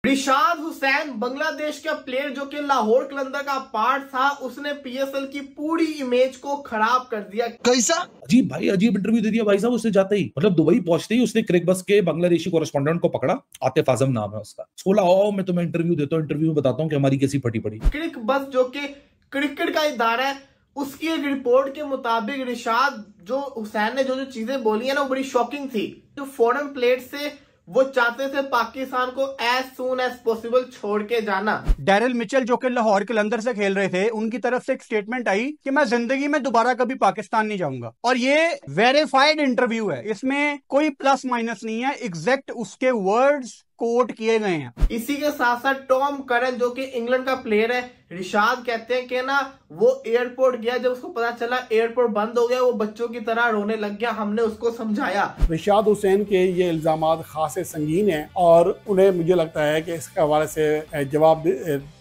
रिशाद हुसैन बांग्लादेश का प्लेयर जो कि लाहौर कलंदर का पार्ट था, उसने पीएसएल की पूरी इमेज को खराब कर दिया। कैसा अजीब भाई, अजीब इंटरव्यू दे दिया भाई साहब। उससे जाते ही मतलब दुबई पहुंचते ही उसने क्रिक बस के बांग्लादेशी कोरेस्पोंडेंट को पकड़ा, आतिफ आजम नाम है उसका। बोला आओ मैं तुम्हें इंटरव्यू देता हूँ, इंटरव्यू में बताता हूँ कि हमारी कैसी फटी पड़ी। क्रिक बस जो कि क्रिकेट का इदारा है, उसकी एक रिपोर्ट के मुताबिक रिशाद जो हुसैन ने जो चीजें बोली है ना, वो बड़ी शॉकिंग थी। जो फॉरेन प्लेयर से वो चाहते थे पाकिस्तान को एज सून एज पॉसिबल छोड़ के जाना। डैरिल मिचेल जो कि लाहौर कलंदर से खेल रहे थे, उनकी तरफ से एक स्टेटमेंट आई कि मैं जिंदगी में दोबारा कभी पाकिस्तान नहीं जाऊंगा। और ये वेरीफाइड इंटरव्यू है, इसमें कोई प्लस माइनस नहीं है, एग्जैक्ट उसके वर्ड्स कोट किए गए हैं। इसी के साथ साथ टॉम करन जो कि इंग्लैंड का प्लेयर है, रिशाद कहते हैं कि ना वो एयरपोर्ट गया, जब उसको पता चला एयरपोर्ट बंद हो गया, वो बच्चों की तरह रोने लग गया। हमने उसको समझाया। रिशाद हुसैन के ये इल्जामात खासे संगीन हैं और उन्हें मुझे लगता है कि इसके हवाले से जवाब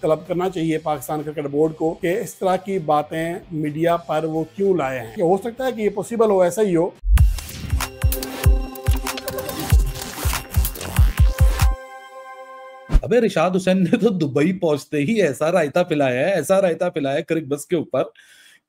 तलब करना चाहिए पाकिस्तान क्रिकेट बोर्ड को कि इस तरह की बातें मीडिया पर वो क्यों लाए हैं। हो सकता है कि ये पॉसिबल हो, ऐसा ही हो। अबे रिशाद हुसैन ने तो दुबई पहुंचते ही ऐसा रायता पिलाया क्रिक बस के ऊपर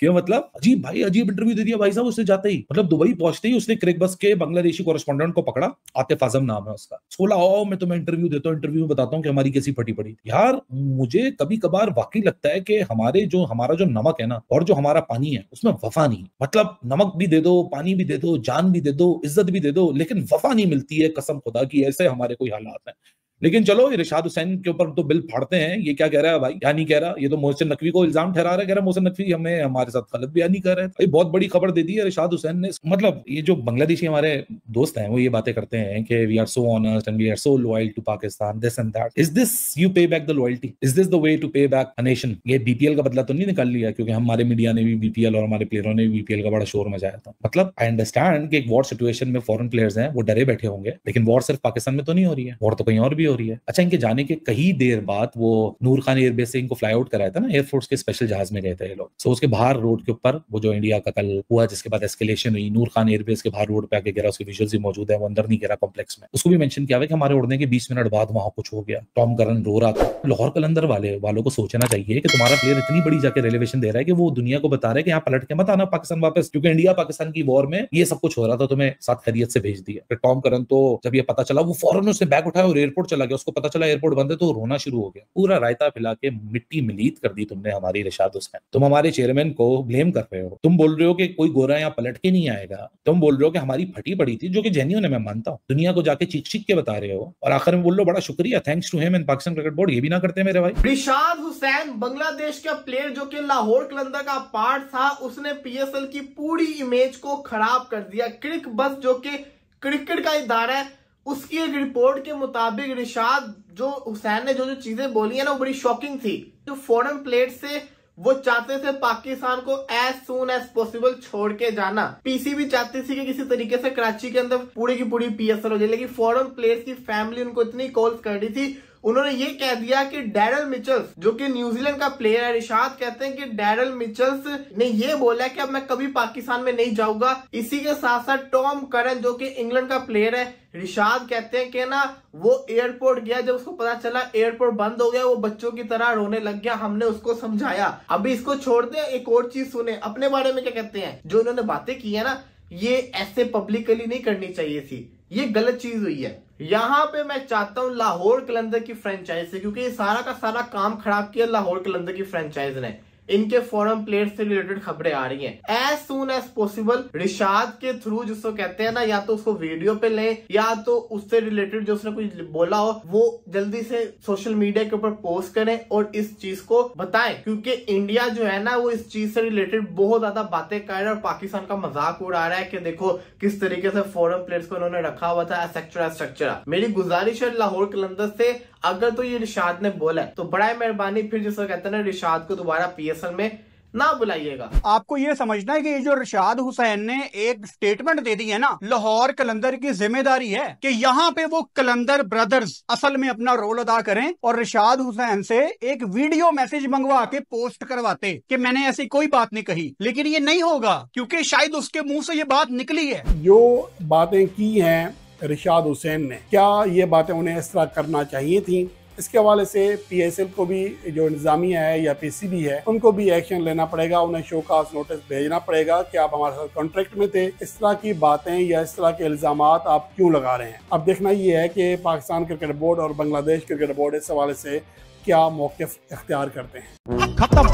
कि मतलब अजीब भाई, अजीब इंटरव्यू दे दिया भाई साहब। उससे जाते ही मतलब दुबई पहुंचते ही उसने क्रिक बस के बांग्लादेशी कोरेस्पोंडेंट को पकड़ा, आतिफ आजम नाम है उसका। बोला आओ मैं तुम्हें इंटरव्यू देता हूँ, इंटरव्यू में बताता हूँ कि हमारी कैसी फटी पड़ी। यार मुझे कभी कभार वाकई लगता है कि हमारा जो नमक है ना और जो हमारा पानी है, उसमें वफा नहीं। मतलब नमक भी दे दो, पानी भी दे दो, जान भी दे दो, इज्जत भी दे दो, लेकिन वफा नहीं मिलती है। कसम खुदा की ऐसे हमारे कोई हालात हैं। लेकिन चलो रिशाद हुसैन के ऊपर तो बिल फाड़ते हैं। ये क्या कह रहा है भाई, क्या नहीं कह रहा। ये तो मोहसिन नकवी को इल्जाम ठहरा रहा है, कह रहा है मोहसिन नकवी हमें हमारे साथ गलत बयानी नहीं कर रहे हैं। बहुत बड़ी खबर दे दी है रिशाद हुसैन ने। मतलब ये जो बांग्लादेशी हमारे दोस्त हैं वो ये बातें करते हैं कि we are so honest and we are so loyal to Pakistan, this and that. Is this you pay back the loyalty? Is this the way to pay back a nation? ये बीपीएल का बदला तो नहीं निकाल लिया? क्योंकि हमारे मीडिया ने भी बीपीएल और हमारे प्लेयरों ने बीपीएल का बड़ा शोर मचाया था। मतलब आई अंडरस्टैंड कि एक वॉर सिचुएशन में फॉरेन प्लेयर्स हैं, वो डरे बैठे होंगे, लेकिन वॉर सिर्फ पाकिस्तान में तो नहीं हो रही है, वॉर तो कहीं और भी हो रही है। अच्छा, इनके जाने के कई देर बाद वो नूर खान एयरबेस से इनको फ्लाई आउट कराया था ना, एयरफोर्स के स्पेशल जहाज में गए थे ये लोग। सो उसके बाहर रोड के ऊपर वो जो इंडिया का कल हुआ, जिसके बाद एस्केलेशन हुई, नूर खान एयरबेस के बाहर रोड पे आके गिरा, उसके विजुअल्स भी मौजूद है। वो अंदर नहीं गिरा कॉम्प्लेक्स में, उसको भी मेंशन किया हुआ कि हमारे उड़ने के 20 मिनट बाद वहां कुछ हो गया। टॉम करन रो रहा था। लाहौर कलंदर वालों को सोचना चाहिए कि तुम्हारा प्लेयर इतनी बड़ी जाके रेलिवेशन दे रहा है कि वो दुनिया को बता रहा है कि यहाँ पलट के मत आना पाकिस्तान वापस, क्योंकि इंडिया पाकिस्तान की वॉर में ये सब कुछ हो रहा था, तुम्हें साथ खैरियत से भेज दिया। फिर टॉम करन तो जब ये पता चला, वो फौरन उसने बैग उठाया और एयरपोर्ट चला गया। उसको पता चला एयरपोर्ट बंद है तो रोना शुरू हो गया। पूरा रायता पिला के मिट्टी मिलीत कर दी तुमने हमारी रिशाद हुसैन। तुम हमारे चेयरमैन को ब्लेम कर रहे हो। तुम बोल रहे हो कि कोई गोरा यहाँ पलट के नहीं आएगा। तुम बोल रहे हो कि हमारी फटी पड़ी थी, जो कि जेन्युइन है, मैं मानता हूँ। दुनिया को जाके चीख चीख के बता रहे हो और आखिर में बोल लो बड़ा शुक्रिया, thanks to him and Pakistan cricket board. ये भी ना करते मेरे भाई। रिशाद हुसैन बांग्लादेश का प्लेयर जो कि लाहौर कलंदर का पार्ट था, उसने पीएसएल की पूरी इमेज को खराब कर दिया। क्रिक बस जो कि क्रिकेट का इदारा है, उसकी एक रिपोर्ट के मुताबिक रिशाद जो हुसैन ने जो चीजें बोली है ना, वो बड़ी शॉकिंग थी। जो फॉरेन प्लेयर से वो चाहते थे पाकिस्तान को एज सून एज पॉसिबल छोड़ के जाना। पीसी भी चाहती थी कि किसी तरीके से कराची के अंदर पूरी की पूरी पीएसएल हो जाए, लेकिन फॉरेन प्लेयर्स की फैमिली उनको इतनी कॉल्स कर रही थी, उन्होंने ये कह दिया कि डैरल मिचेल्स जो कि न्यूजीलैंड का प्लेयर है, रिशाद कहते हैं कि डैरल मिचेल्स ने ये बोला कि अब मैं कभी पाकिस्तान में नहीं जाऊंगा। इसी के साथ साथ टॉम करन जो कि इंग्लैंड का प्लेयर है, रिशाद कहते हैं कि ना वो एयरपोर्ट गया, जब उसको पता चला एयरपोर्ट बंद हो गया, वो बच्चों की तरह रोने लग गया। हमने उसको समझाया। अभी इसको छोड़ दे, एक और चीज सुने अपने बारे में क्या कहते हैं। जो उन्होंने बातें की है ना, ये ऐसे पब्लिकली नहीं करनी चाहिए थी, ये गलत चीज हुई है। यहाँ पे मैं चाहता हूँ लाहौर कलंदर की फ्रेंचाइज से, क्योंकि ये सारा का सारा काम खराब किया लाहौर कलंदर की फ्रेंचाइज ने। इनके फॉरेन प्लेयर्स से रिलेटेड खबरें आ रही हैं। As soon as possible Rishad के थ्रू जिसको कहते हैं ना, या तो उसको वीडियो पे लें या तो उससे रिलेटेड जो उसने कुछ बोला हो वो जल्दी से सोशल मीडिया के ऊपर पोस्ट करें और इस चीज को बताएं, क्योंकि इंडिया जो है ना वो इस चीज से रिलेटेड बहुत ज्यादा बातें कर रहा है और पाकिस्तान का मजाक उड़ा रहा है कि देखो किस तरीके से फॉरेन प्लेयर्स को उन्होंने रखा हुआ था स्ट्रक्चर। मेरी गुजारिश है लाहौर कलंदर से, अगर तो ये रिशाद ने बोला है तो बड़ा मेहरबानी फिर जिसको कहते हैं ना रिशाद को दोबारा पीएसएल में ना बुलाइएगा। आपको ये समझना है कि ये जो रिशाद हुसैन ने एक स्टेटमेंट दे दी है ना, लाहौर कलंदर की जिम्मेदारी है कि यहाँ पे वो कलंदर ब्रदर्स असल में अपना रोल अदा करें और रिशाद हुसैन से एक वीडियो मैसेज मंगवा के पोस्ट करवाते कि मैंने ऐसी कोई बात नहीं कही। लेकिन ये नहीं होगा क्योंकि शायद उसके मुंह से ये बात निकली है। जो बातें की हैं रिशाद हुसैन ने, क्या ये बातें उन्हें इस तरह करना चाहिए थी? इसके हवाले से PSL को भी, जो इंतजामिया है या PCB है, उनको भी एक्शन लेना पड़ेगा, उन्हें शोकाज नोटिस भेजना पड़ेगा कि आप हमारे साथ कॉन्ट्रैक्ट में थे, इस तरह की बातें या इस तरह के इल्जामात आप क्यों लगा रहे हैं। अब देखना यह है कि पाकिस्तान क्रिकेट बोर्ड और बांग्लादेश क्रिकेट बोर्ड इस हवाले से क्या मौक़िफ़ इख्तियार करते हैं। खत्म,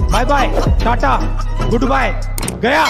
bye bye, tata, goodbye, गया।